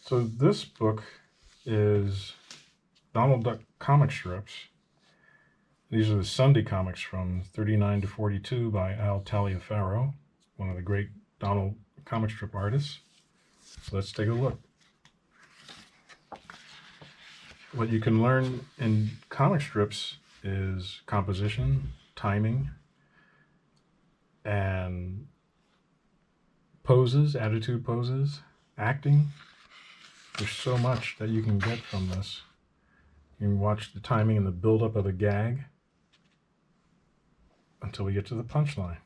So this book is Donald Duck comic strips. These are the Sunday comics from 39 to 42 by Taliaferro, one of the great Donald comic strip artists. So let's take a look. What you can learn in comic strips is composition, timing, and poses, attitude poses, acting. There's so much that you can get from this. You can watch the timing and the buildup of a gag until we get to the punchline.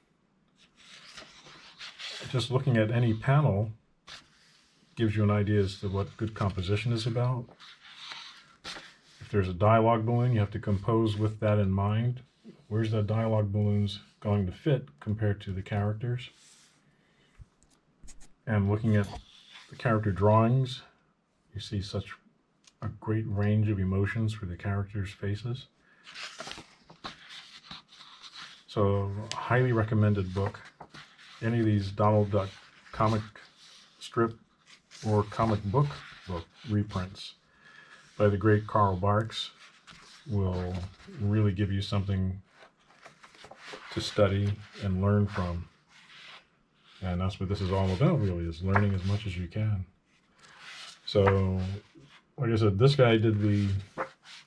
Just looking at any panel gives you an idea as to what good composition is about. If there's a dialogue balloon, you have to compose with that in mind. Where's that dialogue balloons going to fit compared to the characters? And looking at the character drawings, you see such a great range of emotions for the characters' faces. So, highly recommended book. Any of these Donald Duck comic strip or comic book reprints by the great Carl Barks will really give you something to study and learn from. And that's what this is all about, really, is learning as much as you can. So, like I said, this guy did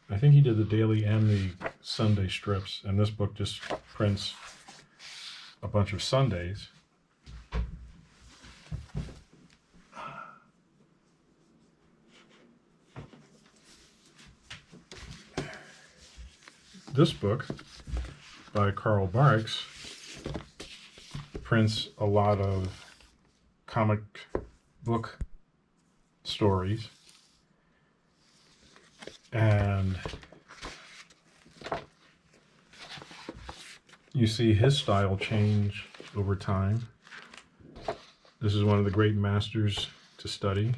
I think he did the daily and the Sunday strips, and this book just prints a bunch of Sundays. This book by Carl Barks prints a lot of comic book stories, and you see his style change over time. This is one of the great masters to study.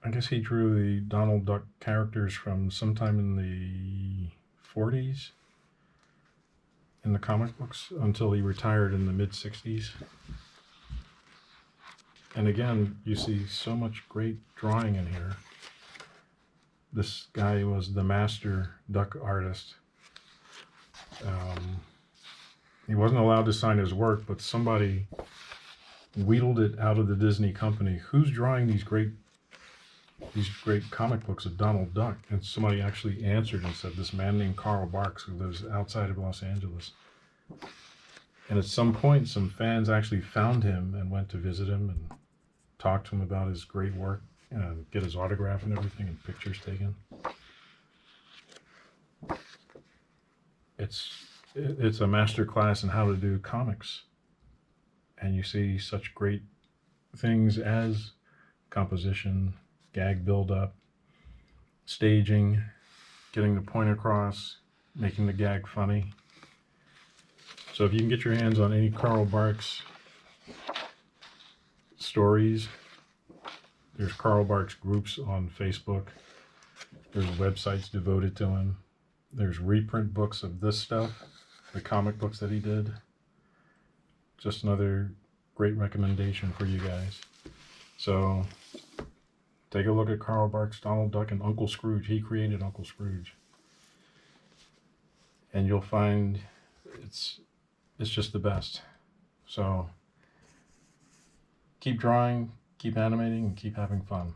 I guess he drew the Donald Duck characters from sometime in the 40s in the comic books until he retired in the mid-60s. And again, you see so much great drawing in here. This guy was the master duck artist. He wasn't allowed to sign his work, but somebody wheedled it out of the Disney company. Who's drawing these great comic books of Donald Duck? And somebody actually answered and said, this man named Carl Barks who lives outside of Los Angeles. And at some point, some fans actually found him and went to visit him and talk to him about his great work, get his autograph and everything, and pictures taken. It's a master class in how to do comics, and you see such great things as composition, gag build-up, staging, getting the point across, making the gag funny. So if you can get your hands on any Carl Barks stories, there's Carl Barks groups on Facebook. There's websites devoted to him. There's reprint books of this stuff, the comic books that he did. Just another great recommendation for you guys. So take a look at Carl Barks, Donald Duck, and Uncle Scrooge. He created Uncle Scrooge. And you'll find it's just the best. So keep drawing, keep animating, and keep having fun.